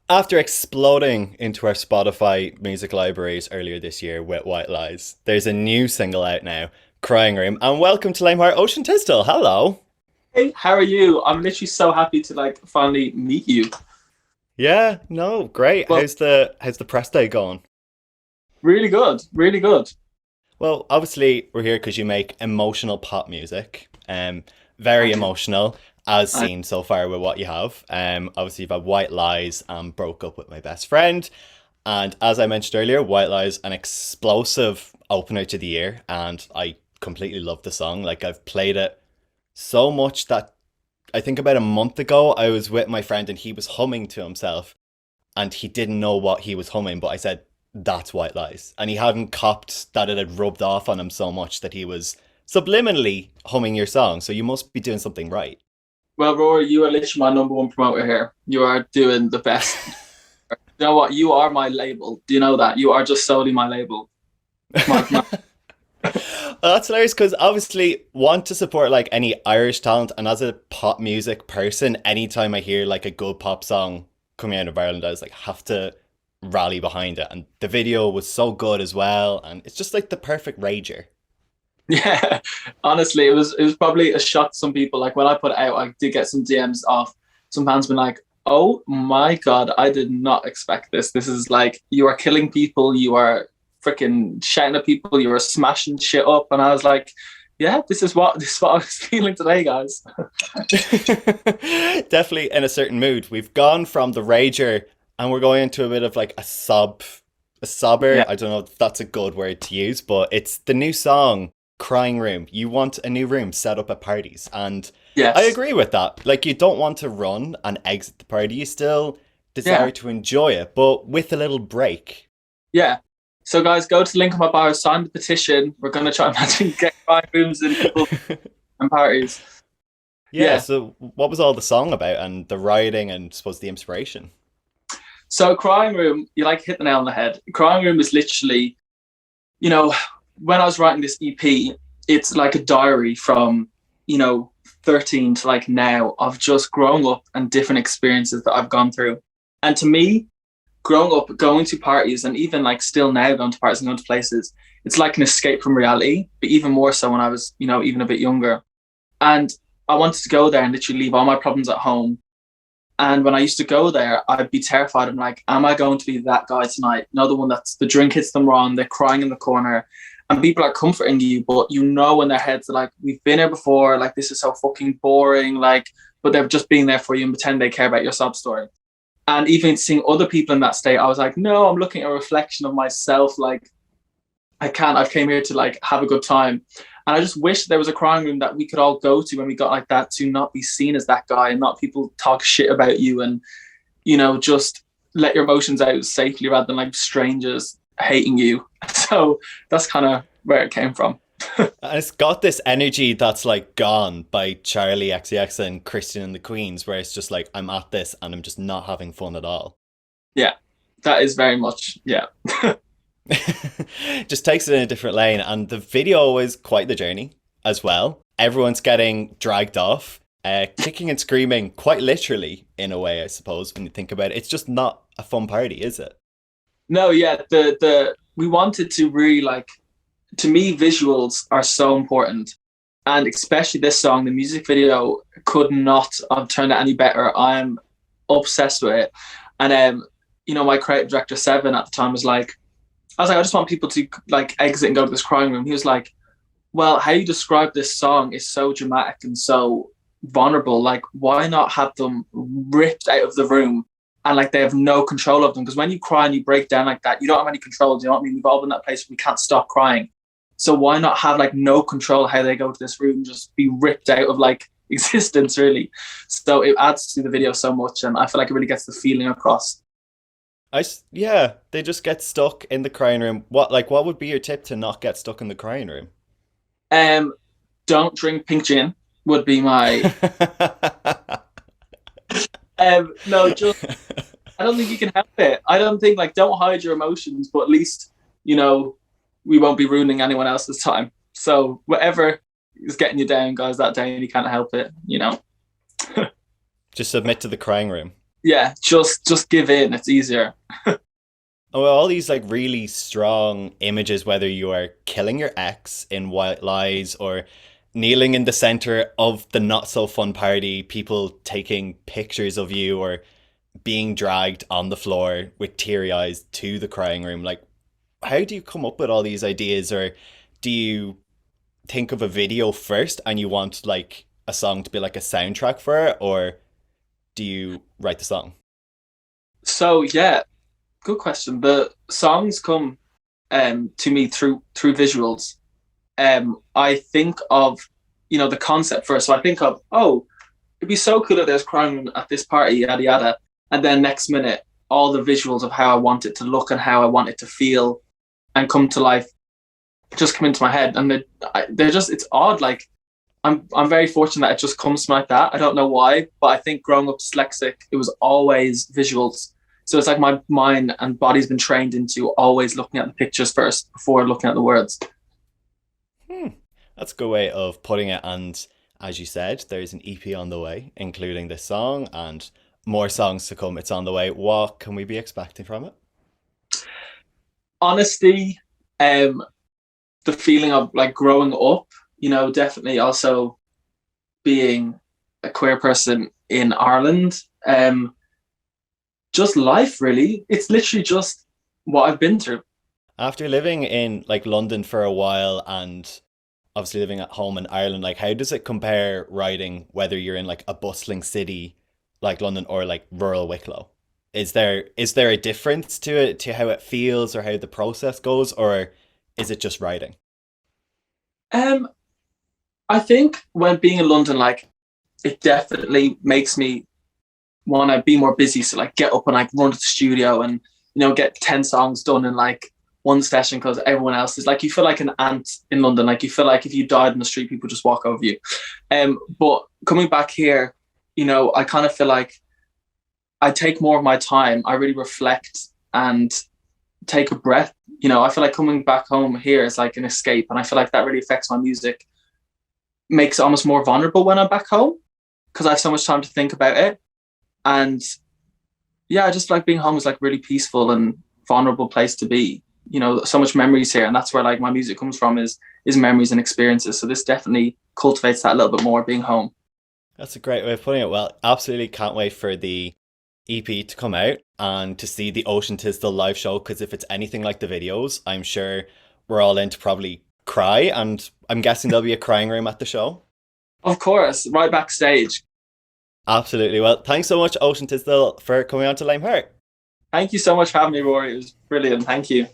After exploding into our Spotify music libraries earlier this year with White Lies, there's a new single out now, Crying Room, and welcome to Léim, Ocean Tisdall. Hello. Hey, how are you? I'm literally so happy to finally meet you. Yeah, no, great. Well, How's the press day going? really good, really good. Well, obviously we're here because you make emotional pop music. Very I do. emotional, as I, seen so far with what you have. Obviously you've had White Lies and Broke Up with My Best Friend. And as I mentioned earlier, White Lies, an explosive opener to the year, and I completely love the song. Like I've played it so much that I think about a month ago I was with my friend and he was humming to himself and he didn't know what he was humming, but I said, that's White Lies. And he hadn't copped that it had rubbed off on him so much that he was subliminally humming your song. So you must be doing something right. well, Rory, you are literally my number one promoter here. You are doing the best. You know what? You are my label. Do you know that? You are just solely my label. My Well, that's hilarious because obviously want to support like any Irish talent, and as a pop music person, anytime I hear like a good pop song coming out of Ireland, I was like have to rally behind it. And the video was so good as well, and it's just like the perfect rager. Yeah, honestly, it was probably a shock to some people. Like when I put it out, I did get some DMs off some fans been like, "Oh my God, I did not expect this. This is like you are killing people, you are freaking shouting at people, you are smashing shit up." And I was like, "Yeah, this is what I was feeling today, guys." Definitely in a certain mood. We've gone from the rager and we're going into a bit of like a sobber. Yeah. I don't know if that's a good word to use, but it's the new song, Crying Room. You want a new room set up at parties. And I Yes. agree with that. Like, you don't want to run and exit the party. You still Yeah. desire to enjoy it, but with a little break. Yeah. So guys, go to the link in my bio, sign the petition. We're gonna try and imagine get five rooms in people and parties. Yeah, Yeah. so what was all the song about and the writing and suppose the inspiration? So Crying Room, you like hit the nail on the head. Crying Room is literally, you know, when I was writing this EP, it's like a diary from, you know, 13 to like now of just growing up and different experiences that I've gone through. And to me, growing up, going to parties and even like still now going to parties and going to places, it's like an escape from reality, but even more so when I was, even a bit younger. And I wanted to go there and literally leave all my problems at home. And when I used to go there, I'd be terrified. I'm like, am I going to be that guy tonight? The one that's the drink hits them wrong, they're crying in the corner, and people are comforting you, but in their heads, they're like, we've been here before, like, this is so fucking boring, like, but they're just being there for you and pretend they care about your sob story. And even seeing other people in that state, I was like, no, I'm looking at a reflection of myself. Like, I've came here to like have a good time. And I just wish there was a crying room that we could all go to when we got like that, to not be seen as that guy and not people talk shit about you and, just let your emotions out safely rather than like strangers hating you. So that's kind of where it came from. And it's got this energy that's like Gone by Charlie XCX and Christian and the Queens, where it's just like, I'm at this and I'm just not having fun at all. Yeah, that is very much, yeah. Just takes it in a different lane. And the video is quite the journey as well. Everyone's getting dragged off, kicking and screaming, quite literally, in a way, I suppose, when you think about it. It's just not a fun party, is it? No, yeah, we wanted to really like, to me, visuals are so important. And especially this song, the music video could not have turned out any better. I'm obsessed with it. And my creative director Sivan at the time was like, I was like, I just want people to like exit and go to this crying room. He was like, well, how you describe this song is so dramatic and so vulnerable. Like, why not have them ripped out of the room and like they have no control of them? Because when you cry and you break down like that, you don't have any control. Do you know what I mean? We've all been in that place where we can't stop crying. So why not have like no control how they go to this room, just be ripped out of like existence, really? So it adds to the video so much, and I feel like it really gets the feeling across. Yeah, they just get stuck in the crying room. What would be your tip to not get stuck in the crying room? Um, don't drink pink gin would be my. No, just I don't think you can help it. I don't think like don't hide your emotions, but at least we won't be ruining anyone else's time. So whatever is getting you down, guys, that day, and you can't help it. Just submit to the crying room. yeah, just give in. It's easier. Oh, well, all these like really strong images, whether you are killing your ex in White Lies or kneeling in the center of the not so fun party, people taking pictures of you or being dragged on the floor with teary eyes to the crying room. Like, how do you come up with all these ideas, or do you think of a video first and you want like a song to be like a soundtrack for it, or do you write the song? So yeah, good question. The songs come to me through visuals. I think of the concept first. So I think of, oh, it'd be so cool that there's crime at this party, yada yada, and then next minute all the visuals of how I want it to look and how I want it to feel and come to life just come into my head, and they're just, it's odd. Like I'm very fortunate that it just comes to me like that. I don't know why, but I think growing up dyslexic, it was always visuals. So it's like my mind and body's been trained into always looking at the pictures first before looking at the words. Hmm. That's a good way of putting it. And as you said, there's an EP on the way, including this song and more songs to come. It's on the way. What can we be expecting from it? Honesty, the feeling of like growing up, definitely also being a queer person in Ireland. Just life, really. It's literally just what I've been through. After living in like London for a while and obviously living at home in Ireland, like how does it compare writing whether you're in like a bustling city like London or like rural Wicklow? Is there a difference to it, to how it feels or how the process goes, or is it just writing? Um, I think when being in London, like it definitely makes me want to be more busy. So like get up and like run to the studio and get 10 songs done in like one session because everyone else is like, you feel like an ant in London. Like you feel like if you died in the street, people just walk over you. But coming back here, I kind of feel like I take more of my time. I really reflect and take a breath. I feel like coming back home here is like an escape, and I feel like that really affects my music. Makes it almost more vulnerable when I'm back home because I have so much time to think about it. And yeah, I just like being home is like really peaceful and vulnerable place to be. So much memories here, and that's where like my music comes from is memories and experiences. So this definitely cultivates that a little bit more being home. That's a great way of putting it. Well, absolutely can't wait for the EP to come out and to see the Ocean Tisdall live show, because if it's anything like the videos, I'm sure we're all in to probably cry, and I'm guessing there'll be a crying room at the show. Of course, right backstage. Absolutely. Well, thanks so much, Ocean Tisdall, for coming on to Lame Heart. Thank you so much for having me, Rory. It was brilliant. Thank you.